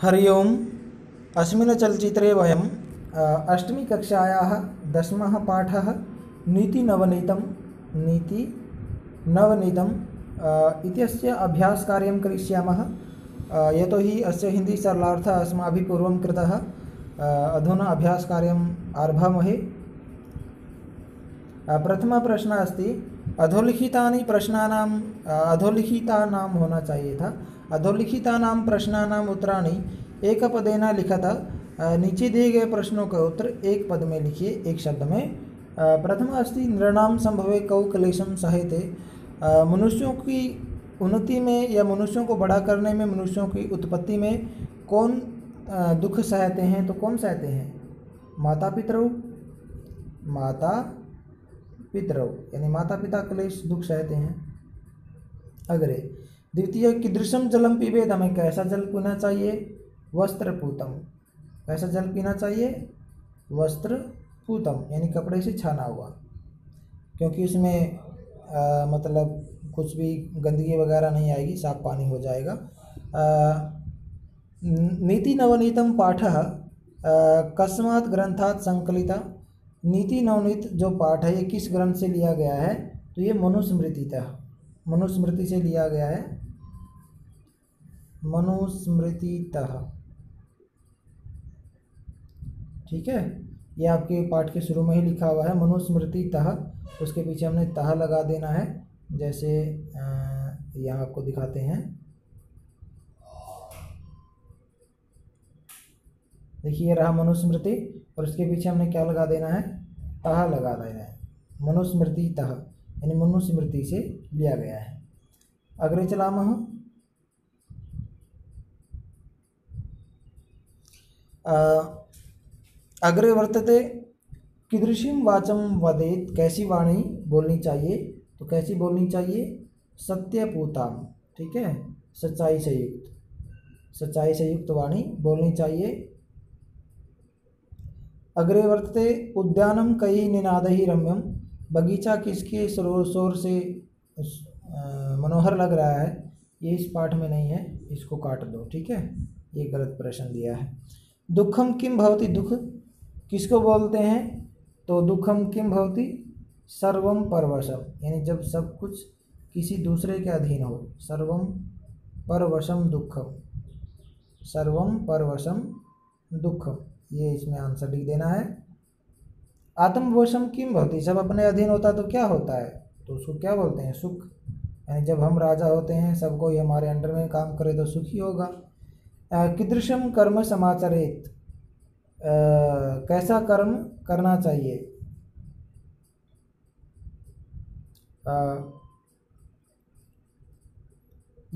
हरि ओम्। अस्मिन् चलच्चित्रे वयम् अष्टमीकक्षायाः 10मः पाठः नीतिनवनीतम् इत्यस्य अभ्यासकार्यं करिष्यामः। यतोहि अस्य हिन्दी सरलार्थः अस्माभिः पूर्वं कृतः। अधुना अभ्यासकार्यम् आरभामहे। प्रथमः प्रश्नः अस्ति अधोलिखितानि प्रश्नानाम् अधोलिखितानां होना चाहिए था। अधोलिखितानां प्रश्नानाम् उत्तराणि एकपदेन लिखत। नीचे दिए गए प्रश्नों का उत्तर एक पद में लिखिए, एक शब्द में। प्रथम अस्ति नृणां संभवे कौ क्लेशं सहते। मनुष्यों की उन्नति में या मनुष्यों को बड़ा करने में, मनुष्यों की उत्पत्ति में कौन दुख सहते हैं? तो कौन सहते हैं? माता पितरौ यानी माता पिता क्लेश दुख सहते हैं। अग्रे द्वितीय कीदृशं जलं पिबेत। हमें कैसा जल पीना चाहिए? वस्त्रपूतम। कैसा जल पीना चाहिए? वस्त्रपूतम यानी कपड़े से छाना हुआ, क्योंकि उसमें मतलब कुछ भी गंदगी वगैरह नहीं आएगी, साफ पानी हो जाएगा। नीति नवनीतम पाठः कस्मात् ग्रंथात् संकलिता। नीति नवनीत जो पाठ है ये किस ग्रंथ से लिया गया है? तो ये मनुस्मृति से लिया गया है। मनुस्मृतितः, ठीक है। ये आपके पाठ के शुरू में ही लिखा हुआ है मनुस्मृतितः। उसके पीछे हमने तह लगा देना है। जैसे यहाँ आपको दिखाते हैं, देखिए ये रहा मनुस्मृति और उसके पीछे हमने क्या लगा देना है? तह लगा देना है। मनुस्मृतितः यानी मनुस्मृति से लिया गया है। अग्रे चलामः। अग्रे वर्तते कीदृशीं वाचं वदेत्। कैसी वाणी बोलनी चाहिए? तो कैसी बोलनी चाहिए? सत्यपूताम्, ठीक है। सच्चाई से युक्त वाणी बोलनी चाहिए। अग्रे वर्तते उद्यानं कई निनादैः रम्यम। बगीचा किसके शोर से मनोहर लग रहा है? ये इस पाठ में नहीं है, इसको काट दो, ठीक है। ये गलत प्रश्न दिया है। दुखम किम भवति। दुख किसको बोलते हैं? तो दुखम किम भवति सर्वम परवशम, यानी जब सब कुछ किसी दूसरे के अधीन हो। सर्वम परवशम दुखम, सर्वम परवशम दुखम, ये इसमें आंसर लिख देना है। आत्मवशम किम भवति। जब अपने अधीन होता तो क्या होता है? तो उसको क्या बोलते हैं? सुख। यानी जब हम राजा होते हैं, सब कोई हमारे अंडर में काम करे तो सुखी होगा। कीदृशं कर्म समाचरेत्। कैसा कर्म करना चाहिए?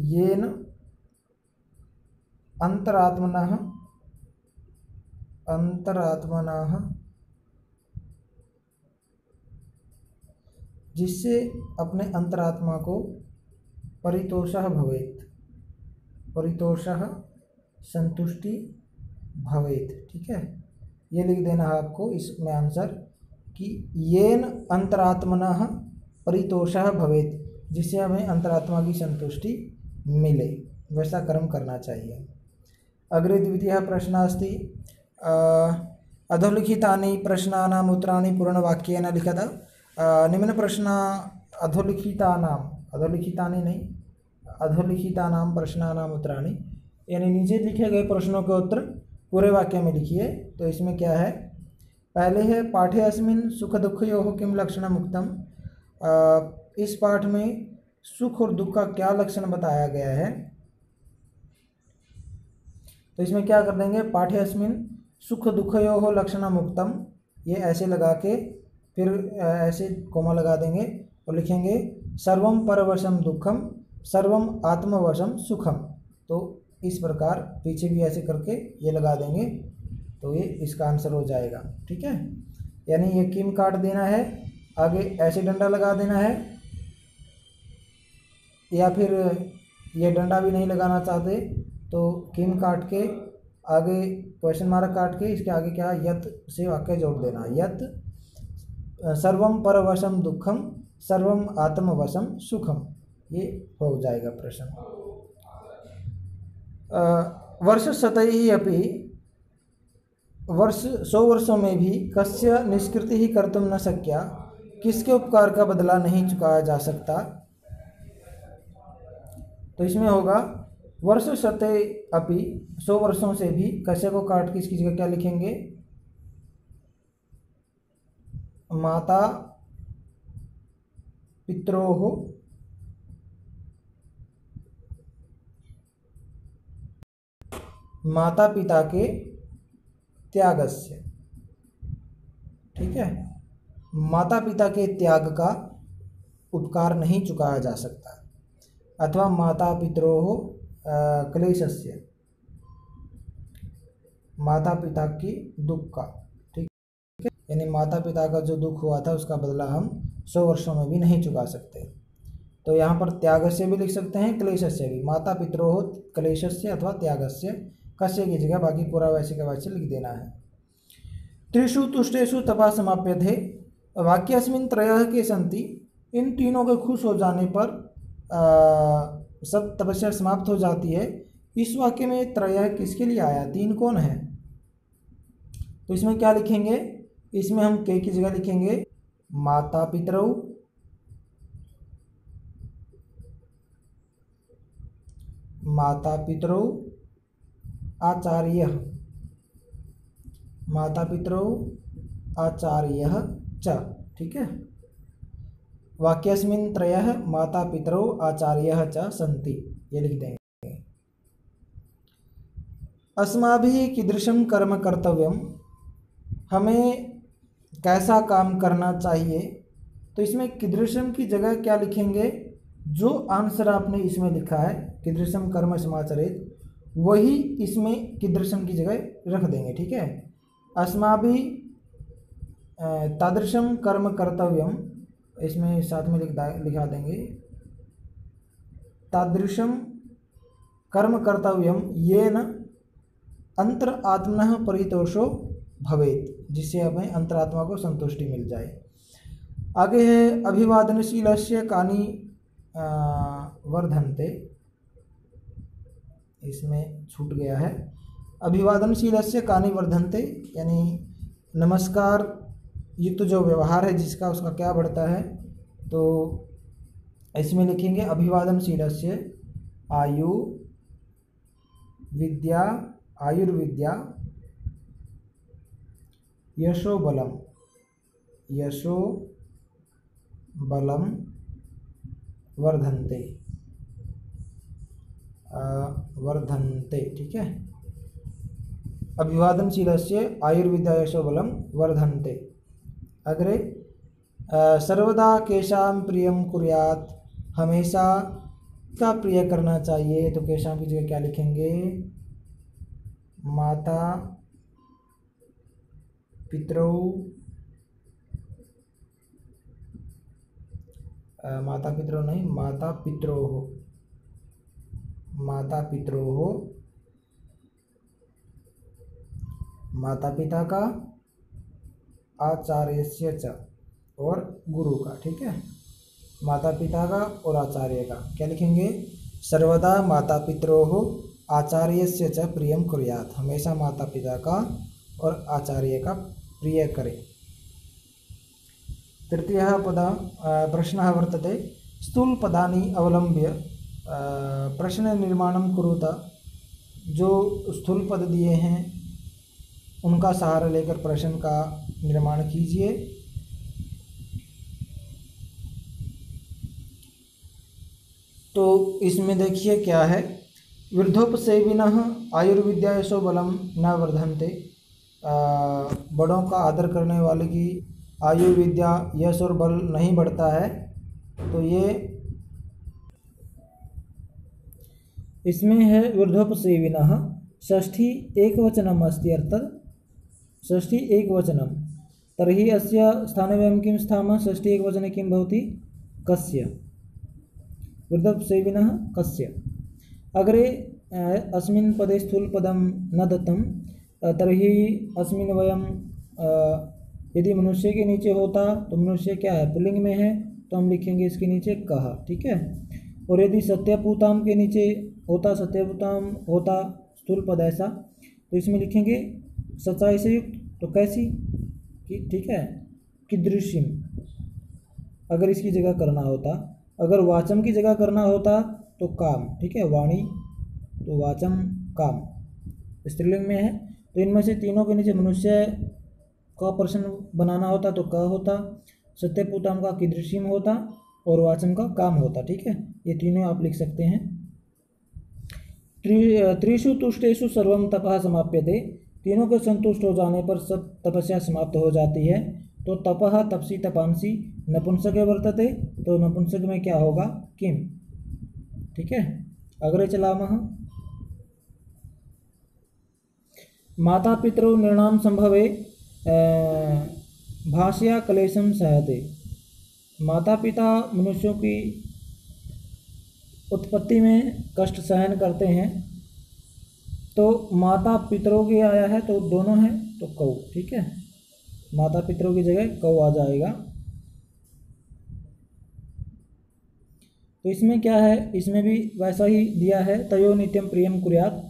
येन अंतरात्मनः जिससे अपने अंतरात्मा को परितोषः भवेत्, परितोषः संतुष्टि भवेत्, ठीक है। ये लिख देना है आपको इसमें आंसर कि येन अंतरात्मनः परितोषः भवेत्, जिससे हमें अंतरात्मा की संतुष्टि मिले, वैसा कर्म करना चाहिए। अग्रे द्वितीयः प्रश्नः अस्ति अधोलिखितानि प्रश्नानाम् उत्तराणि पूर्णवाक्येन लिखत। निम्न प्रश्न अधोलिखितानां प्रश्नानाम् उत्तराणि, यानी नीचे लिखे गए प्रश्नों के उत्तर पूरे वाक्य में लिखिए। तो इसमें क्या है? पहले है पाठे अस्मिन् सुख दुःखयोः किं लक्षणम् उक्तम्। इस पाठ में सुख और दुख का क्या लक्षण बताया गया है? तो इसमें क्या कर देंगे? पाठे अस्मिन् सुख दुःखयोः लक्षणम् उक्तम्, ये ऐसे लगा के फिर ऐसे कोमा लगा देंगे और लिखेंगे सर्वम परवशम दुखम सर्वम आत्मवशम सुखम। तो इस प्रकार पीछे भी ऐसे करके ये लगा देंगे, तो ये इसका आंसर हो जाएगा, ठीक है। यानी ये किम काट देना है, आगे ऐसे डंडा लगा देना है, या फिर ये डंडा भी नहीं लगाना चाहते तो किम काट के आगे क्वेश्चन मार्क काट के इसके आगे क्या यत से वाक्य जोड़ देना। यत सर्वम परवशम दुखम सर्वम आत्मवशम सुखम, ये हो जाएगा प्रश्न। वर्षशतैः अपि वर्ष 100 वर्षों में भी कस्य निष्कृति ही कर्तुं न शक्या, किसके उपकार का बदला नहीं चुकाया जा सकता। तो इसमें होगा वर्ष शते अपि 100 वर्षों से भी, कस्य को काट के इसकी जगह क्या लिखेंगे, माता पित्रोः माता पिता के त्यागस्य, ठीक है, माता पिता के त्याग का उपकार नहीं चुकाया जा सकता, अथवा माता पित्रोः क्लेशस्य, माता पिता की दुख का, ठीक है, यानी माता पिता का जो दुख हुआ था उसका बदला हम 100 वर्षों में भी नहीं चुका सकते। तो यहाँ पर त्यागस्य भी लिख सकते हैं, क्लेशस्य भी, माता पित्रोः क्लेशस्य अथवा त्यागस्य, कस्य की जगह बाकी पूरा वैसे का वैसे लिख देना है। त्रिषु तुष्टेषु तपा समाप्यते, वाक्यस्मिन् त्रयः के सन्ति, इन तीनों के खुश हो जाने पर सब तपस्या समाप्त हो जाती है। इस वाक्य में त्रयः किसके लिए आया, तीन कौन है, तो इसमें क्या लिखेंगे, इसमें हम के की जगह लिखेंगे माता पितरौ, माता पितरौ आचार्य, माता पितरौ आचार्य च, ठीक है। वाक्यस्मिन् त्रयः माता पितरौ आचार्यः च सन्ति, ये लिख देंगे। अस्माभिः कीदृशं कर्म कर्तव्यम, हमें कैसा काम करना चाहिए, तो इसमें कीदृशम की जगह क्या लिखेंगे, जो आंसर आपने इसमें लिखा है कीदृशम कर्म समाचरेत, वही इसमें कीदृशम की जगह रख देंगे, ठीक है। अस्माभिः तादृशम कर्म कर्तव्यम, इसमें साथ में लिखा देंगे तादृशम कर्म कर्तव्यम येन अंतरात्मनः परितोषो भवेत्, जिससे हमें अंतरात्मा को संतुष्टि मिल जाए। आगे है अभिवादनशीलस्य कानि वर्धन्ते, इसमें छूट गया है, अभिवादनशीलस्य कानि वर्धन्ते, यानी नमस्कार युक्त जो व्यवहार है जिसका, उसका क्या बढ़ता है, तो इसमें लिखेंगे अभिवादनशीलस्य आयु विद्या आयुर्विद्या यशो बलम, यशो बलम वर्धन्ते, वर्धन्ते, ठीक है। अभिवादनशीलस्य आयुर्विद्या यशो बलम वर्धन्ते। अग्रे सर्वदा केशाम प्रियम कुर्यात्, हमेशा का प्रिय करना चाहिए, तो केशाम की जगह क्या लिखेंगे, माता पितरौ, माता पितरौ नहीं, माता पित्रोः, माता पित्रोः, माता पिता का, आचार्यस्य च, और गुरु का, ठीक है, माता पिता का और आचार्य का क्या लिखेंगे, सर्वदा माता पित्रोः आचार्यस्य च प्रियम कुर्यात्, हमेशा माता पिता का और आचार्य का प्रिय करें। तृतीयः प्रश्नः वर्तते, स्थूलपदानि अवलंब्य प्रश्न निर्माणं कुरुत, जो स्थूल पद दिए हैं उनका सहारा लेकर प्रश्न का निर्माण कीजिए। तो इसमें देखिए क्या है, वृद्धोपसेविनः आयुर्विद्या यशो बलम न वर्धन्ते, बड़ों का आदर करने वाले की आयु विद्या यश और बल नहीं बढ़ता है, तो ये इसमें है वृद्धोपसेविनः, षष्ठी एकवचनम् अस्ति, अर्थात् षष्ठी एकवचनम्, तर्हि अस्य स्थाने वयं किं स्थामः, षष्ठी एकवचने किं भवति, कस्य, वृद्धोपसेविनः कस्य। अग्रे अस्मिन् पदे स्थूलपदं न दत्तं, तर्हि अस्मिन् वयं यदि मनुष्य के नीचे होता तो मनुष्य क्या है, पुल्लिंग में है, तो हम लिखेंगे इसके नीचे कहा, ठीक है। और यदि सत्यपूताम के नीचे होता, सत्यपूताम होता स्थूल पद ऐसा, तो इसमें लिखेंगे सच्चाई से युक्त, तो कैसी कि ठीक है कीदृशीम अगर इसकी जगह करना होता, अगर वाचम की जगह करना होता तो काम, ठीक है वाणी, तो वाचम काम स्त्रीलिंग में है, तो इनमें से तीनों के नीचे मनुष्य का प्रश्न बनाना होता तो क होता, सत्यपुतम का कीदृशीम होता और वाचम का काम होता, ठीक है। ये तीनों आप लिख सकते हैं। त्रिषु तुष्टेषु सर्वम तपः समाप्यते, तीनों के संतुष्ट हो जाने पर सब तपस्या समाप्त हो जाती है। तो तपः तपसी तपांसी नपुंसके वर्तते, तो नपुंसक में क्या होगा किम, ठीक है। अग्रे चलामः। माता पितरौ नृणाम संभवे भाषया क्लेशम सहते, माता पिता मनुष्यों की उत्पत्ति में कष्ट सहन करते हैं, तो माता पितरों की आया है तो दोनों हैं तो कौ, ठीक है, माता पितरों की जगह कौ आ जाएगा। तो इसमें क्या है, इसमें भी वैसा ही दिया है, तयो नित्यम प्रियम कुर्यात्,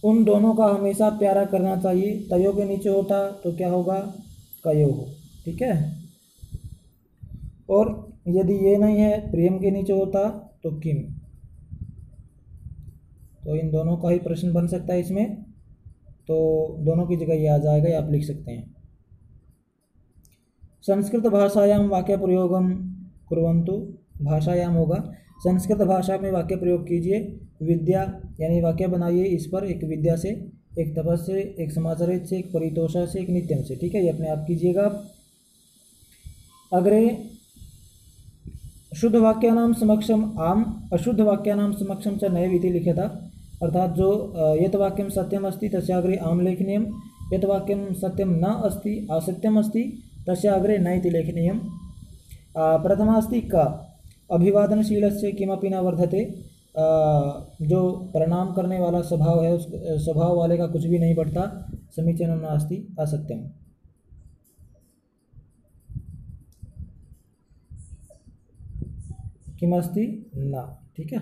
उन दोनों का हमेशा प्यारा करना चाहिए। तयो के नीचे होता तो क्या होगा कयो हो, ठीक है। और यदि ये नहीं है प्रियम के नीचे होता तो किम, तो इन दोनों का ही प्रश्न बन सकता है इसमें, तो दोनों की जगह ये आ जाएगा, ये आप लिख सकते हैं। संस्कृत भाषायाम वाक्य प्रयोगम कुर्वन्तु, भाषायाम होगा संस्कृत भाषा में वाक्य प्रयोग कीजिए। विद्या यानी वाक्य बनाइए इस पर, एक विद्या से, एक तपस से, एक समाचारित से, एक परितोषा से, एक नित्यम से, ठीक है, ये अपने आप कीजिएगा। अग्रे शुद्ध वाक्यानाम समक्षम आम, अशुद्ध वाक्यानाम समक्षम च नैव इति लिखिता, अर्थात जो यत वाक्यम सत्यम अस्ति तस्याग्रे आम लेखनीयम, यत वाक्यम सत्यम न अस्ति असत्यम अस्ति तस्याग्रे न इति लेखनीयम। प्रथमा अस्ति का अभिवादनशीलस्य किमपि न वर्धते, जो प्रणाम करने वाला स्वभाव है उस स्वभाव वाले का कुछ भी नहीं बढ़ता, समीचीनं नास्ति असत्यम। किमस्ति न, ठीक है।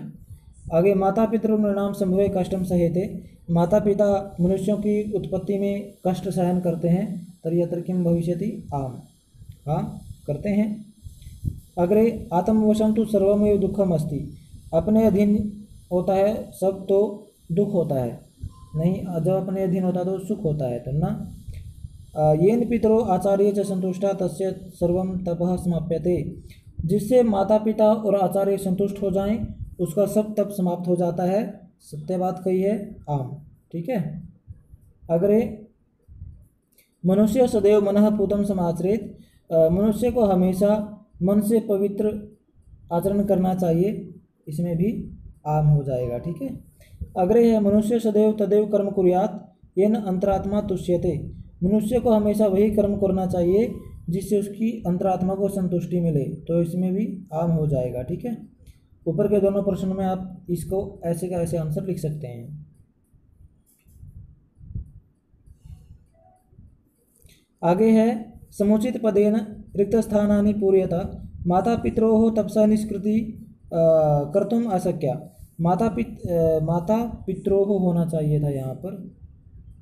आगे माता पितृ नृणाम संभवे कष्टम सहेते, माता पिता मनुष्यों की उत्पत्ति में कष्ट सहन करते हैं, तर्यत्र किम भविष्यति आम, हाँ करते हैं। अग्रे आत्मवशम तो सर्वमेव दुखम अस्ति, अपने अधीन होता है सब तो दुख होता है नहीं, जब अपने अधीन होता है तो सुख होता है, तो ना। येन पितरो आचार्य च संतुष्टा तस्य सर्वम तपः समाप्यते, जिससे माता पिता और आचार्य संतुष्ट हो जाएं उसका सब तप समाप्त हो जाता है, सत्य बात कही है आम, ठीक है। अग्रे मनुष्य सदैव मनः पूतं समाचरेत, मनुष्य को हमेशा मन से पवित्र आचरण करना चाहिए, इसमें भी आम हो जाएगा, ठीक है। अग्रे है मनुष्य सदैव तदैव कर्म कुर्यात् येन अंतरात्मा तुष्यते, मनुष्य को हमेशा वही कर्म करना चाहिए जिससे उसकी अंतरात्मा को संतुष्टि मिले, तो इसमें भी आम हो जाएगा, ठीक है। ऊपर के दोनों प्रश्न में आप इसको ऐसे का ऐसे आंसर लिख सकते हैं। आगे है समुचित पदेन रिक्त स्थानानि पूर्यता, माता पित्रोः तपसा निष्कृति कर्तुम अशक्या, माता पित्रोः होना चाहिए था यहाँ पर,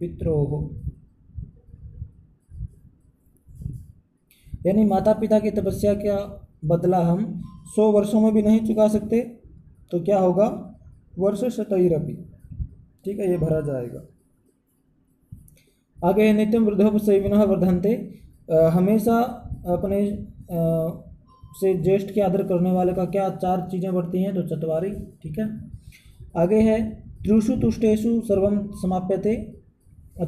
पित्रोः यानी माता पिता की तपस्या का बदला हम 100 वर्षों में भी नहीं चुका सकते, तो क्या होगा वर्ष शतैरपि, ठीक है, ये भरा जाएगा। आगे नित्यम वृद्धोपसेविनः वर्धन्ते, हमेशा अपने से ज्येष्ठ के आदर करने वाले का क्या 4 चीज़ें बढ़ती हैं, तो चत्वारि, ठीक है। आगे है त्रिषु तुष्टेषु सर्वम समाप्यते,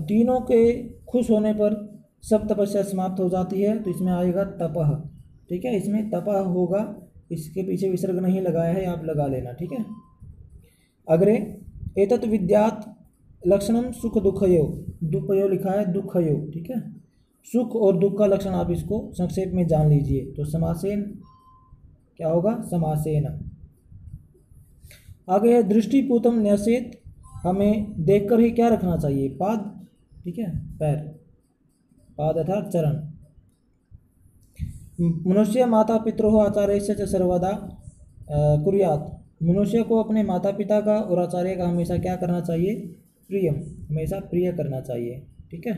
तीनों के खुश होने पर सब तपस्या समाप्त हो जाती है, तो इसमें आएगा तपः, ठीक है, इसमें तपः होगा, इसके पीछे विसर्ग नहीं लगाया है, आप लगा लेना, ठीक है। अग्रे एतत् विद्यात् लक्षणम सुख दुखयो, दुखयो लिखा है दुखयो, ठीक है, सुख और दुख का लक्षण आप इसको संक्षेप में जान लीजिए, तो समासेन क्या होगा समासेन। आगे है दृष्टिपूतम न्यसेत, हमें देखकर ही क्या रखना चाहिए पाद, ठीक है, पैर, पाद अर्थात चरण। मनुष्य माता पितरोः आचार्यस्य च सर्वदा कुर्यात्, मनुष्य को अपने माता पिता का और आचार्य का हमेशा क्या करना चाहिए प्रियम, हमेशा प्रिय करना चाहिए। ठीक है,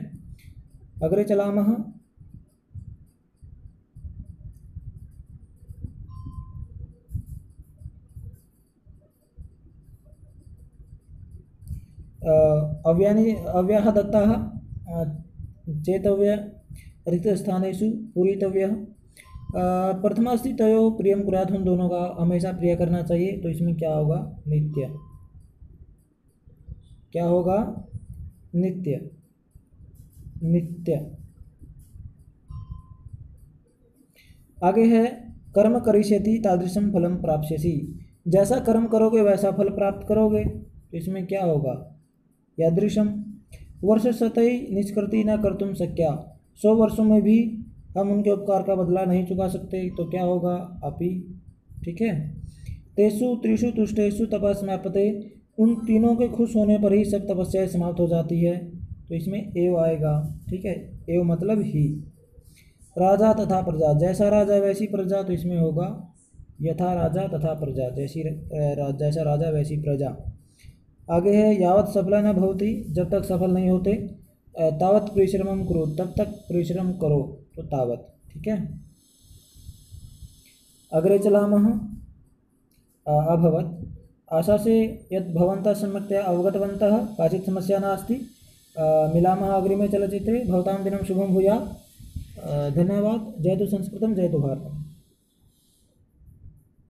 अग्रे चलामः। अव्यानि अव्याः दत्ताः चेतव्य रिक्तस्थानेषु पूरितव्यः। प्रथमा अस्ति तयोः प्रियं कुर्यात्, हम दोनों का हमेशा प्रिय करना चाहिए। तो इसमें क्या होगा? नित्य। क्या होगा? नित्य। नित्य। आगे है कर्म करिष्यति तादृशं फलं प्राप्स्यसि, जैसा कर्म करोगे वैसा फल प्राप्त करोगे। तो इसमें क्या होगा? यादृशम वर्षशतै निष्कृति न कर्तुं शक्या, 100 वर्षों में भी हम उनके उपकार का बदला नहीं चुका सकते। तो क्या होगा? अपि। ठीक है, तेषु त्रिषु तुष्टेषु तपः समाप्यते, उन तीनों के खुश होने पर ही सब तपस्याएं समाप्त हो जाती है। तो इसमें एव आएगा। ठीक है, एव मतलब ही। राजा तथा प्रजा, जैसा राजा वैसी प्रजा। तो इसमें होगा यथा राजा तथा प्रजा, जैसा राजा वैसी प्रजा। आगे है यावत् सफला न भवति, जब तक सफल नहीं होते, तावत् परिश्रमं करो, तब तक परिश्रम करो। तो तावत्। ठीक है, अग्रे चलामः। अभवत्, आशा से यत् भवन्तः सम्यक्तया अवगतवन्तः, काचित् समस्या नास्ति। मिलामः अग्रिमे चलचित्रे। भवतां दिनं शुभं भूयात्। धन्यवाद। जयतु संस्कृतं, जयतु भारतम्।